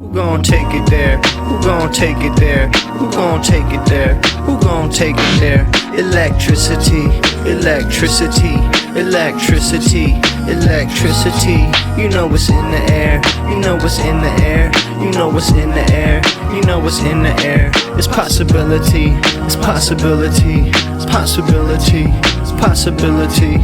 Who gon' take it there? Who gon' take it there? Who gon' take it there? Who gon' take it there? Electricity, electricity, electricity, electricity. You know what's in the air. You know what's in the air. You know what's in the air. You know what's in the air. It's possibility. It's possibility. It's possibility. It's possibility.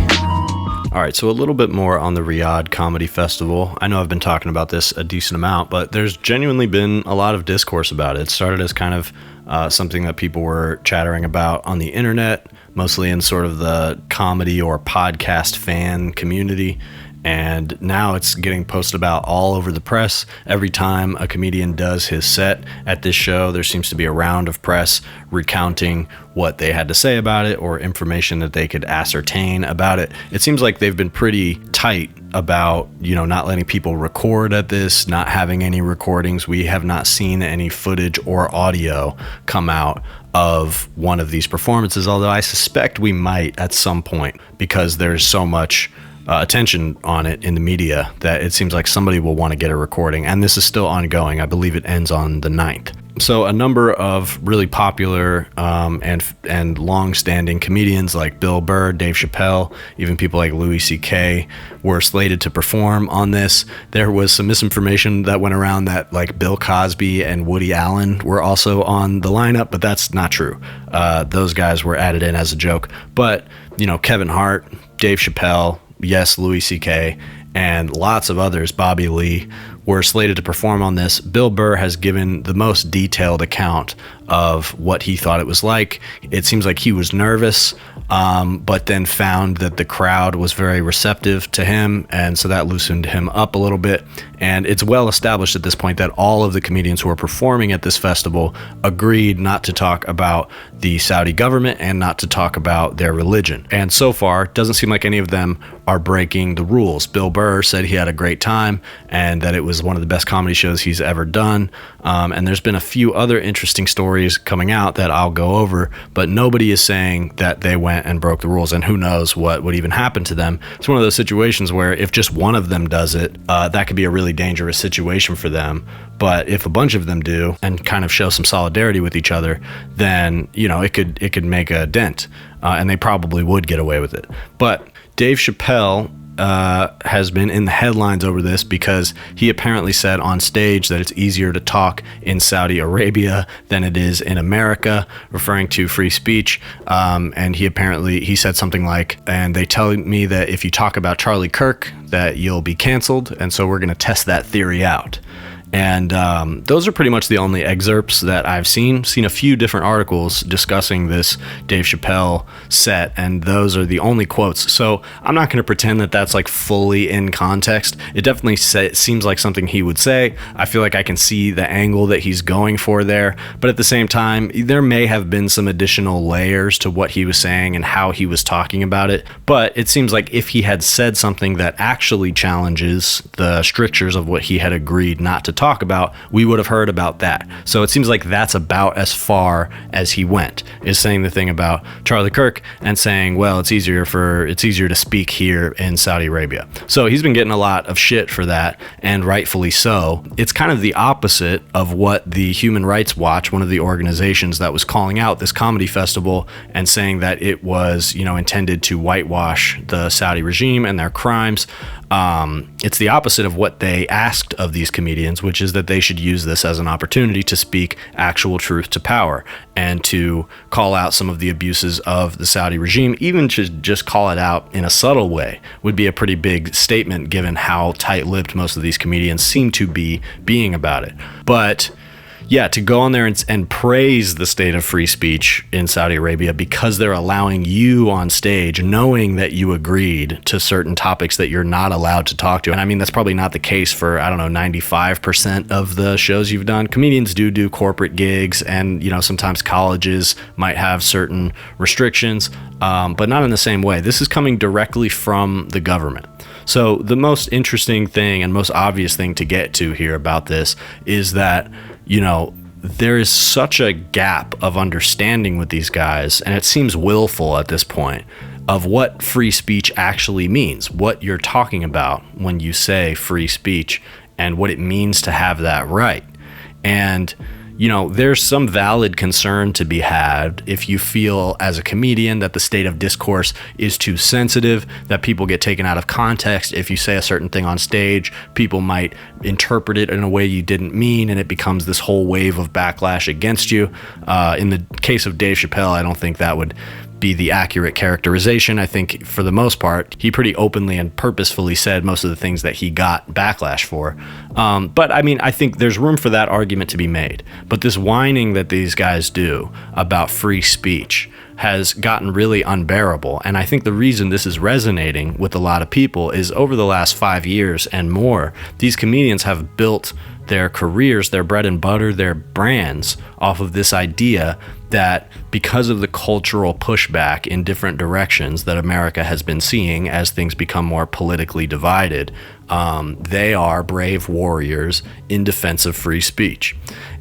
All right, so a little bit more on the Riyadh Comedy Festival. I know I've been talking about this a decent amount, but there's genuinely been a lot of discourse about it. It started as kind of something that people were chattering about on the internet, mostly in sort of the comedy or podcast fan community. And now it's getting posted about all over the press. Every time a comedian does his set at this show, there seems to be a round of press recounting what they had to say about it or information that they could ascertain about it. It seems like they've been pretty tight about, not letting people record at this, not having any recordings. We have not seen any footage or audio come out of one of these performances, although I suspect we might at some point because there's so much attention on it in the media that it seems like somebody will want to get a recording, and this is still ongoing. I believe it ends on the 9th. So a number of really popular and long-standing comedians like Bill Burr, Dave Chappelle, even people like Louis C.K. were slated to perform on this. There was some misinformation that went around that like Bill Cosby and Woody Allen were also on the lineup, but that's not true. Those guys were added in as a joke. But, Kevin Hart, Dave Chappelle, yes, Louis C.K., and lots of others, Bobby Lee, were slated to perform on this. Bill Burr has given the most detailed account of what he thought it was like. It seems like he was nervous, but then found that the crowd was very receptive to him, and so that loosened him up a little bit. And it's well established at this point that all of the comedians who are performing at this festival agreed not to talk about the Saudi government and not to talk about their religion. And so far, it doesn't seem like any of them are breaking the rules. Bill Burr said he had a great time and that it was one of the best comedy shows he's ever done. And there's been a few other interesting stories coming out that I'll go over, but nobody is saying that they went and broke the rules, and who knows what would even happen to them. It's one of those situations where if just one of them does it, that could be a really dangerous situation for them. But if a bunch of them do and kind of show some solidarity with each other, then, it could make a dent, and they probably would get away with it. But Dave Chappelle has been in the headlines over this because he apparently said on stage that it's easier to talk in Saudi Arabia than it is in America, referring to free speech. And he said something like, and they tell me that if you talk about Charlie Kirk, that you'll be canceled. And so we're going to test that theory out. And those are pretty much the only excerpts that I've seen a few different articles discussing this Dave Chappelle set, and those are the only quotes. So I'm not going to pretend that that's like fully in context. It definitely seems like something he would say. I feel like I can see the angle that he's going for there, but at the same time, there may have been some additional layers to what he was saying and how he was talking about it. But it seems like if he had said something that actually challenges the strictures of what he had agreed not to talk about, we would have heard about that. So it seems like that's about as far as he went, is saying the thing about Charlie Kirk and saying, well, it's easier to speak here in Saudi Arabia. So he's been getting a lot of shit for that, and rightfully so. It's kind of the opposite of what the Human Rights Watch, one of the organizations that was calling out this comedy festival and saying that it was, intended to whitewash the Saudi regime and their crimes. It's the opposite of what they asked of these comedians, which is that they should use this as an opportunity to speak actual truth to power and to call out some of the abuses of the Saudi regime. Even to just call it out in a subtle way would be a pretty big statement given how tight-lipped most of these comedians seem to be being about it. But yeah, to go on there and praise the state of free speech in Saudi Arabia because they're allowing you on stage, knowing that you agreed to certain topics that you're not allowed to talk to. And I mean, that's probably not the case for, 95% of the shows you've done. Comedians do corporate gigs, and, sometimes colleges might have certain restrictions, but not in the same way. This is coming directly from the government. So the most interesting thing and most obvious thing to get to here about this is that, there is such a gap of understanding with these guys, and it seems willful at this point, of what free speech actually means, what you're talking about when you say free speech, and what it means to have that right. And there's some valid concern to be had if you feel as a comedian that the state of discourse is too sensitive, that people get taken out of context. If you say a certain thing on stage, people might interpret it in a way you didn't mean, and it becomes this whole wave of backlash against you. In the case of Dave Chappelle, I don't think that would be the accurate characterization. I think for the most part, he pretty openly and purposefully said most of the things that he got backlash for. But I mean, I think there's room for that argument to be made. But this whining that these guys do about free speech has gotten really unbearable. And I think the reason this is resonating with a lot of people is over the last 5 years and more, these comedians have built their careers, their bread and butter, their brands off of this idea that because of the cultural pushback in different directions that America has been seeing as things become more politically divided, they are brave warriors in defense of free speech.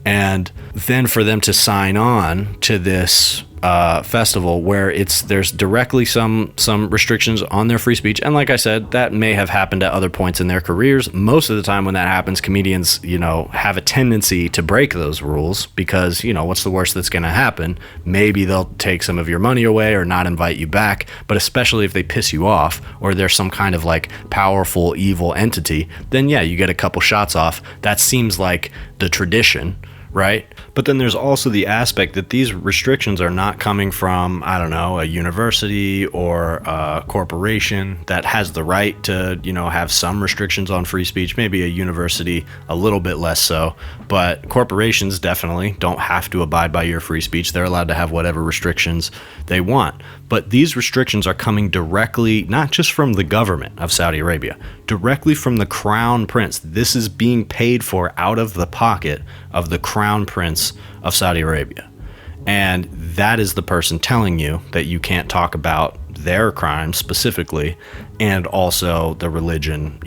And then for them to sign on to this festival where there's directly some restrictions on their free speech, and like I said, that may have happened at other points in their careers. Most of the time when that happens, comedians have a tendency to break those rules because what's the worst that's going to happen? Maybe they'll take some of your money away or not invite you back. But especially if they piss you off or there's some kind of like powerful evil entity, then yeah, you get a couple shots off. That seems like the tradition, right? But then there's also the aspect that these restrictions are not coming from, I don't know, a university or a corporation that has the right to, have some restrictions on free speech. Maybe a university a little bit less so, but corporations definitely don't have to abide by your free speech. They're allowed to have whatever restrictions they want. But these restrictions are coming directly, not just from the government of Saudi Arabia, directly from the crown prince. This is being paid for out of the pocket of the crown prince of Saudi Arabia. And that is the person telling you that you can't talk about their crimes specifically and also the religion,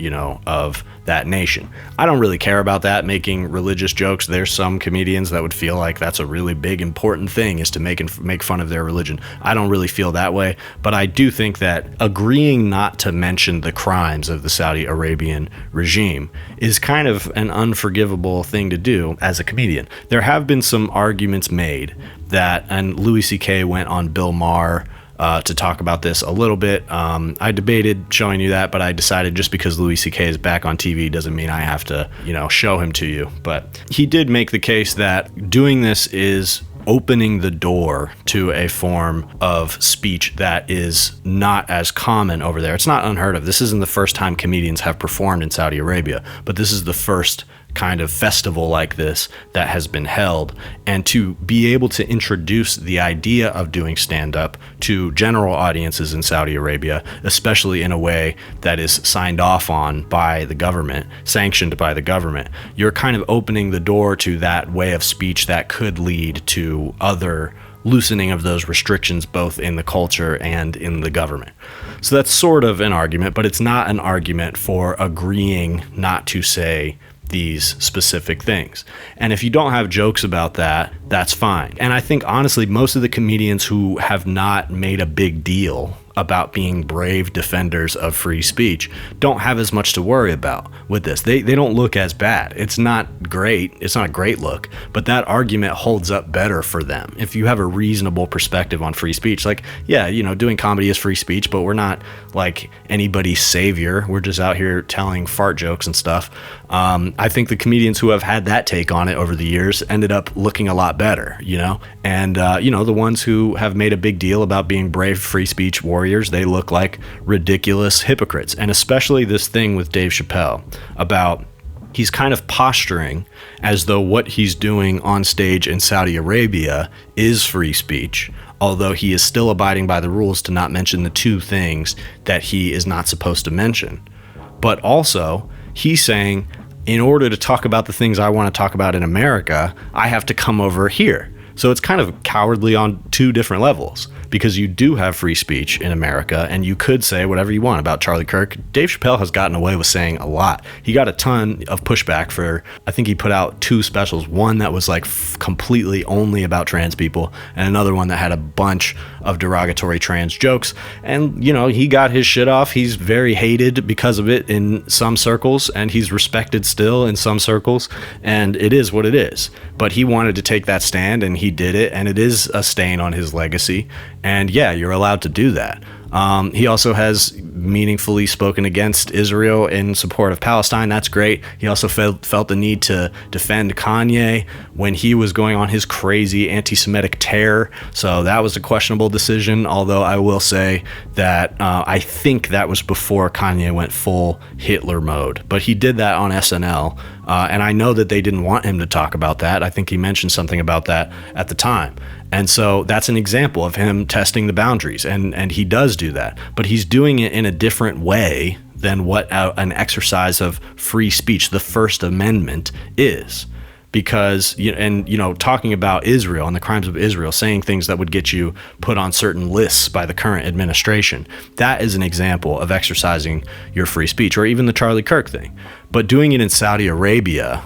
of that nation. I don't really care about that, making religious jokes. There's some comedians that would feel like that's a really big, important thing is to make fun of their religion. I don't really feel that way, but I do think that agreeing not to mention the crimes of the Saudi Arabian regime is kind of an unforgivable thing to do as a comedian. There have been some arguments made that, and Louis C.K. went on Bill Maher to talk about this a little bit. I debated showing you that, but I decided just because Louis C.K. is back on TV doesn't mean I have to, show him to you. But he did make the case that doing this is opening the door to a form of speech that is not as common over there. It's not unheard of. This isn't the first time comedians have performed in Saudi Arabia, but this is the first kind of festival like this that has been held. And to be able to introduce the idea of doing stand-up to general audiences in Saudi Arabia, especially in a way that is signed off on by the government, sanctioned by the government, you're kind of opening the door to that way of speech that could lead to other loosening of those restrictions both in the culture and in the government. So that's sort of an argument, but it's not an argument for agreeing not to say these specific things. And if you don't have jokes about that, that's fine. And I think honestly, most of the comedians who have not made a big deal about being brave defenders of free speech don't have as much to worry about with this. They don't look as bad. It's not great. It's not a great look, but that argument holds up better for them. If you have a reasonable perspective on free speech, like, yeah, doing comedy is free speech, but we're not like anybody's savior. We're just out here telling fart jokes and stuff. I think the comedians who have had that take on it over the years ended up looking a lot better, and, the ones who have made a big deal about being brave free speech warriors, they look like ridiculous hypocrites. And especially this thing with Dave Chappelle about he's kind of posturing as though what he's doing on stage in Saudi Arabia is free speech, although he is still abiding by the rules to not mention the two things that he is not supposed to mention. But also, he's saying, in order to talk about the things I want to talk about in America, I have to come over here. So it's kind of cowardly on two different levels. because you do have free speech in America, and you could say whatever you want about Charlie Kirk. Dave Chappelle has gotten away with saying a lot. He got a ton of pushback for, I think he put out 2 specials, one that was like completely only about trans people, and another one that had a bunch of derogatory trans jokes. And, you know, he got his shit off. He's very hated because of it in some circles, and he's respected still in some circles, and it is what it is. But he wanted to take that stand, and he did it, and it is a stain on his legacy. And yeah, you're allowed to do that. He also has meaningfully spoken against Israel in support of Palestine. That's great. He also felt the need to defend Kanye when he was going on his crazy anti-Semitic tear. So that was a questionable decision, although I will say that I think that was before Kanye went full Hitler mode. But he did that on SNL, and I know that they didn't want him to talk about that. I think he mentioned something about that at the time. And so that's an example of him testing the boundaries, and he does do that, but he's doing it in a different way than what an exercise of free speech, the First Amendment, is. Because, talking about Israel and the crimes of Israel, saying things that would get you put on certain lists by the current administration, that is an example of exercising your free speech, or even the Charlie Kirk thing. But doing it in Saudi Arabia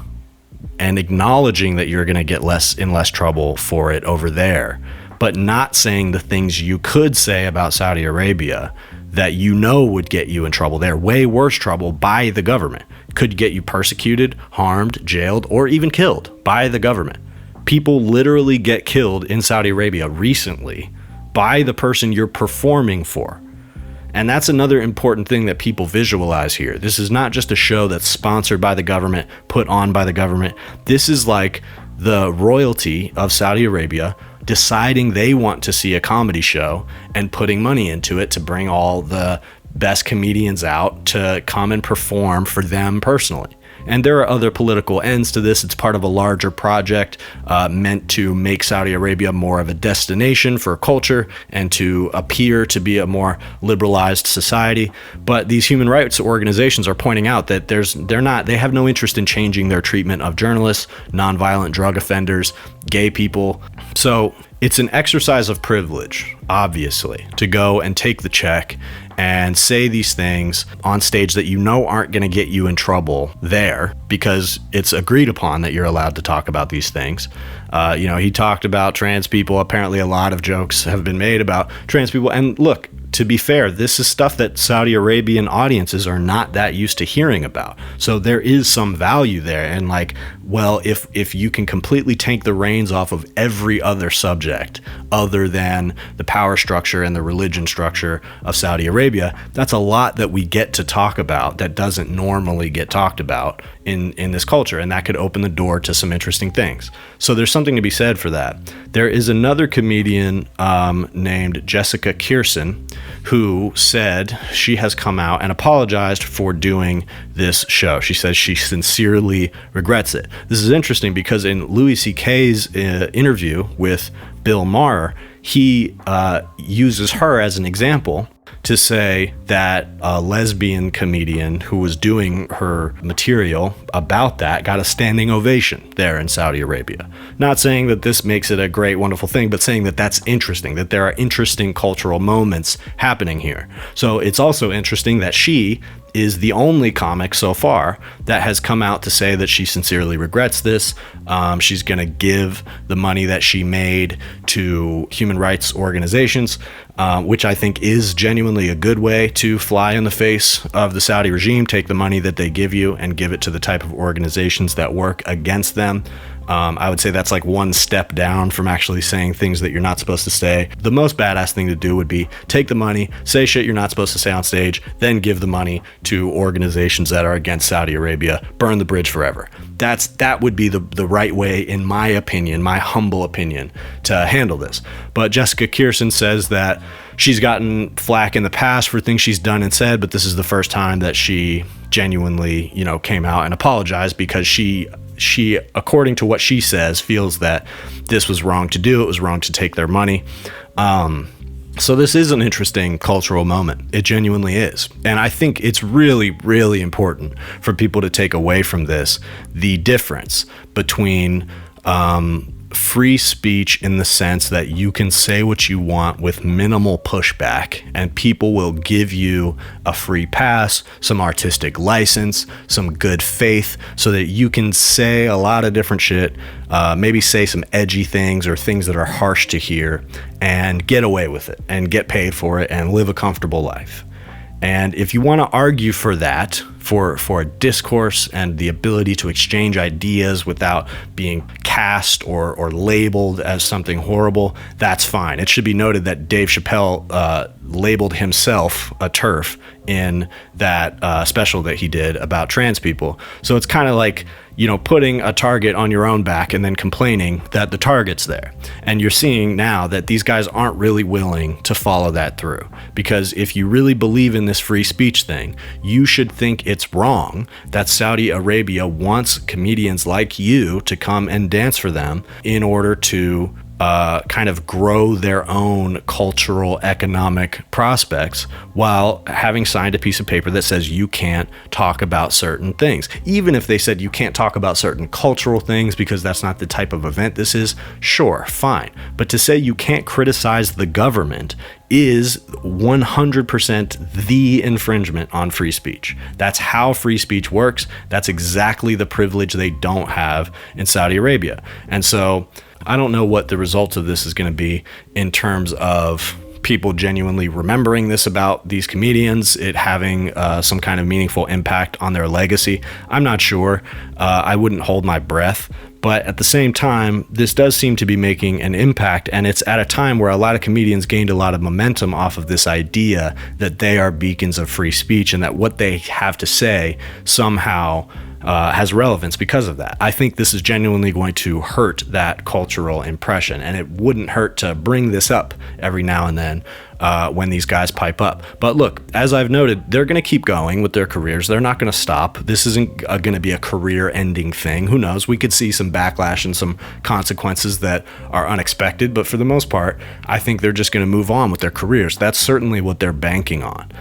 and acknowledging that you're going to get less trouble for it over there, but not saying the things you could say about Saudi Arabia that you know would get you in trouble there, way worse trouble by the government, could get you persecuted, harmed, jailed, or even killed by the government. People literally get killed in Saudi Arabia recently by the person you're performing for. And that's another important thing that people visualize here. This is not just a show that's sponsored by the government, put on by the government. This is like the royalty of Saudi Arabia deciding they want to see a comedy show and putting money into it to bring all the best comedians out to come and perform for them personally. And there are other political ends to this. It's part of a larger project meant to make Saudi Arabia more of a destination for culture and to appear to be a more liberalized society. But these human rights organizations are pointing out that they have no interest in changing their treatment of journalists, nonviolent drug offenders, gay people. So it's an exercise of privilege, obviously, to go and take the check and say these things on stage that you know aren't going to get you in trouble there, because it's agreed upon that you're allowed to talk about these things. He talked about trans people. Apparently a lot of jokes have been made about trans people. And look, to be fair, this is stuff that Saudi Arabian audiences are not that used to hearing about. So there is some value there. And if you can completely take the reins off of every other subject other than the power structure and the religion structure of Saudi Arabia, that's a lot that we get to talk about that doesn't normally get talked about in this culture. And that could open the door to some interesting things. So there's something to be said for that. There is another comedian named Jessica Kirson who said she has come out and apologized for doing this show. She says she sincerely regrets it. This is interesting because in Louis C.K.'s interview with Bill Maher, he uses her as an example to say that a lesbian comedian who was doing her material about that got a standing ovation there in Saudi Arabia. Not saying that this makes it a great, wonderful thing, but saying that that's interesting, that there are interesting cultural moments happening here. So it's also interesting that she is the only comic so far that has come out to say that she sincerely regrets this. She's going to give the money that she made to human rights organizations, which I think is genuinely a good way to fly in the face of the Saudi regime. Take the money that they give you and give it to the type of organizations that work against them. I would say that's like one step down from actually saying things that you're not supposed to say. The most badass thing to do would be take the money, say shit you're not supposed to say on stage, then give the money to organizations that are against Saudi Arabia, burn the bridge forever. That would be the right way, in my opinion, my humble opinion, to handle this. But Jessica Kirson says that she's gotten flack in the past for things she's done and said, but this is the first time that she genuinely, came out and apologized, because she, according to what she says, feels that this was wrong to do. It was wrong to take their money. So this is an interesting cultural moment. It genuinely is. And I think it's really, really important for people to take away from this the difference between free speech in the sense that you can say what you want with minimal pushback, and people will give you a free pass, some artistic license, some good faith, so that you can say a lot of different shit, maybe say some edgy things or things that are harsh to hear, and get away with it and get paid for it and live a comfortable life. And if you want to argue for that, for a discourse and the ability to exchange ideas without being cast or labeled as something horrible, that's fine. It should be noted that Dave Chappelle labeled himself a TERF in that special that he did about trans people. So it's kind of like, you know, putting a target on your own back and then complaining that the target's there. And you're seeing now that these guys aren't really willing to follow that through. Because if you really believe in this free speech thing, you should think it's wrong that Saudi Arabia wants comedians like you to come and dance for them in order to kind of grow their own cultural, economic prospects while having signed a piece of paper that says you can't talk about certain things. Even if they said you can't talk about certain cultural things because that's not the type of event this is, sure, fine. But to say you can't criticize the government is 100% the infringement on free speech. That's how free speech works. That's exactly the privilege they don't have in Saudi Arabia. And so I don't know what the result of this is going to be in terms of people genuinely remembering this about these comedians, it having some kind of meaningful impact on their legacy. I'm not sure. I wouldn't hold my breath. But at the same time, this does seem to be making an impact, and it's at a time where a lot of comedians gained a lot of momentum off of this idea that they are beacons of free speech and that what they have to say somehow has relevance because of that. I think this is genuinely going to hurt that cultural impression, and it wouldn't hurt to bring this up every now and then when these guys pipe up. But look, as I've noted, they're going to keep going with their careers. They're not going to stop. This isn't going to be a career-ending thing. Who knows? We could see some backlash and some consequences that are unexpected, but for the most part, I think they're just going to move on with their careers. That's certainly what they're banking on.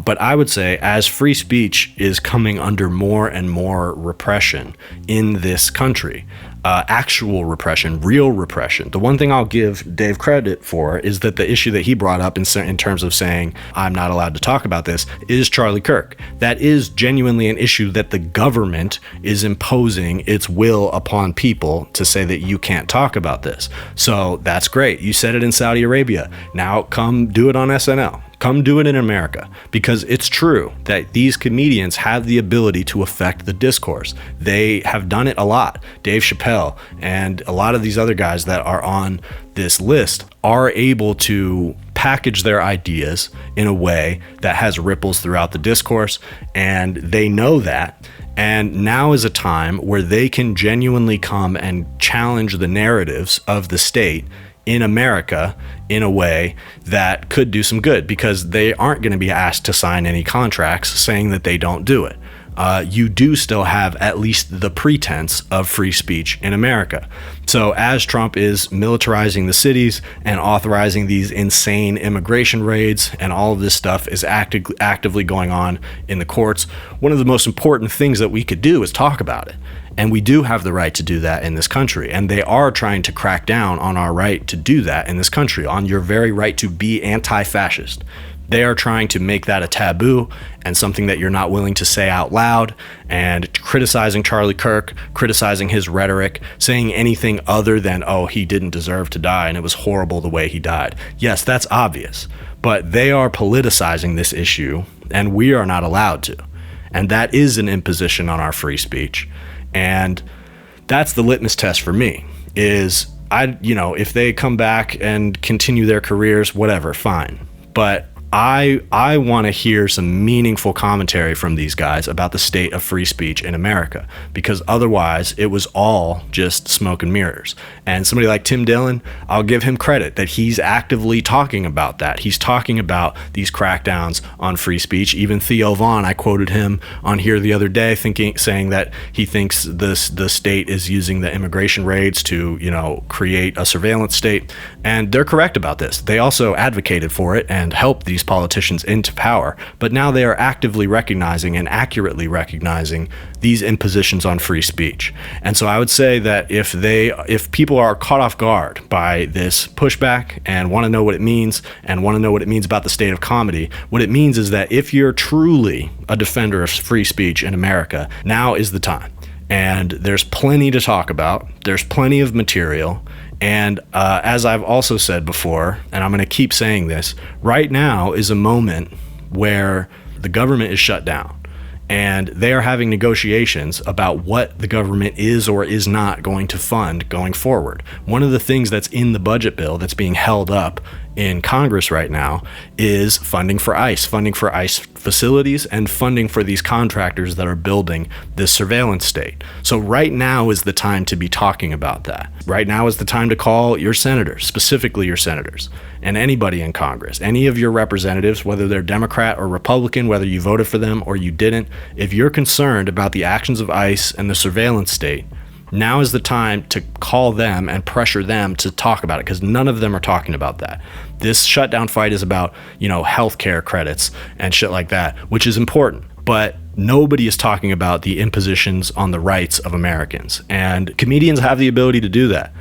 But I would say as free speech is coming under more and more repression in this country, actual repression, real repression. The one thing I'll give Dave credit for is that the issue that he brought up in terms of saying, I'm not allowed to talk about this, is Charlie Kirk. That is genuinely an issue that the government is imposing its will upon people to say that you can't talk about this. So that's great. You said it in Saudi Arabia. Now come do it on SNL. Come do it in America, because it's true that these comedians have the ability to affect the discourse. They have done it a lot. Dave Chappelle and a lot of these other guys that are on this list are able to package their ideas in a way that has ripples throughout the discourse, and they know that. And now is a time where they can genuinely come and challenge the narratives of the state in America in a way that could do some good, because they aren't going to be asked to sign any contracts saying that they don't do it. You do still have at least the pretense of free speech in America. So as Trump is militarizing the cities and authorizing these insane immigration raids, and all of this stuff is actively going on in the courts, one of the most important things that we could do is talk about it. And we do have the right to do that in this country. And they are trying to crack down on our right to do that in this country, on your very right to be anti-fascist. They are trying to make that a taboo and something that you're not willing to say out loud, and criticizing Charlie Kirk, criticizing his rhetoric, saying anything other than, oh, he didn't deserve to die and it was horrible the way he died. Yes, that's obvious, but they are politicizing this issue and we are not allowed to. And that is an imposition on our free speech. And that's the litmus test for me is if they come back and continue their careers, whatever, fine. But I want to hear some meaningful commentary from these guys about the state of free speech in America, because otherwise it was all just smoke and mirrors. And somebody like Tim Dillon, I'll give him credit that he's actively talking about that. He's talking about these crackdowns on free speech. Even Theo Vaughn, I quoted him on here the other day saying that he thinks the state is using the immigration raids to, create a surveillance state. And they're correct about this. They also advocated for it and helped these these politicians into power, but now they are actively recognizing and accurately recognizing these impositions on free speech. And so I would say that if people are caught off guard by this pushback and want to know what it means and want to know what it means about the state of comedy, what it means is that if you're truly a defender of free speech in America, now is the time. And there's plenty to talk about. There's plenty of material. And as I've also said before, and I'm going to keep saying this, right now is a moment where the government is shut down. And they are having negotiations about what the government is or is not going to fund going forward. One of the things that's in the budget bill that's being held up in Congress right now is funding for ICE facilities and funding for these contractors that are building this surveillance state. So right now is the time to be talking about that. Right now is the time to call your senators, specifically your senators, and anybody in Congress, any of your representatives, whether they're Democrat or Republican, whether you voted for them or you didn't. If you're concerned about the actions of ICE and the surveillance state, now is the time to call them and pressure them to talk about it, because none of them are talking about that. This shutdown fight is about, healthcare credits and shit like that, which is important. But nobody is talking about the impositions on the rights of Americans. And comedians have the ability to do that.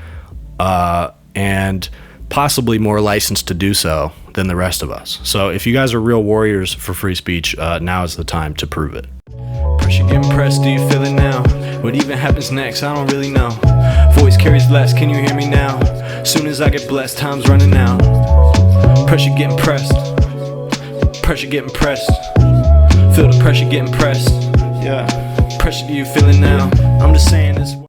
And possibly more licensed to do so than the rest of us. So if you guys are real warriors for free speech, now is the time to prove it. Pressure getting pressed, do you feel it now? What even happens next, I don't really know. Voice carries less, can you hear me now? Soon as I get blessed, time's running out. Pressure getting pressed. Pressure getting pressed. Feel the pressure getting pressed. Yeah. Pressure, do you feel it now? I'm just saying this.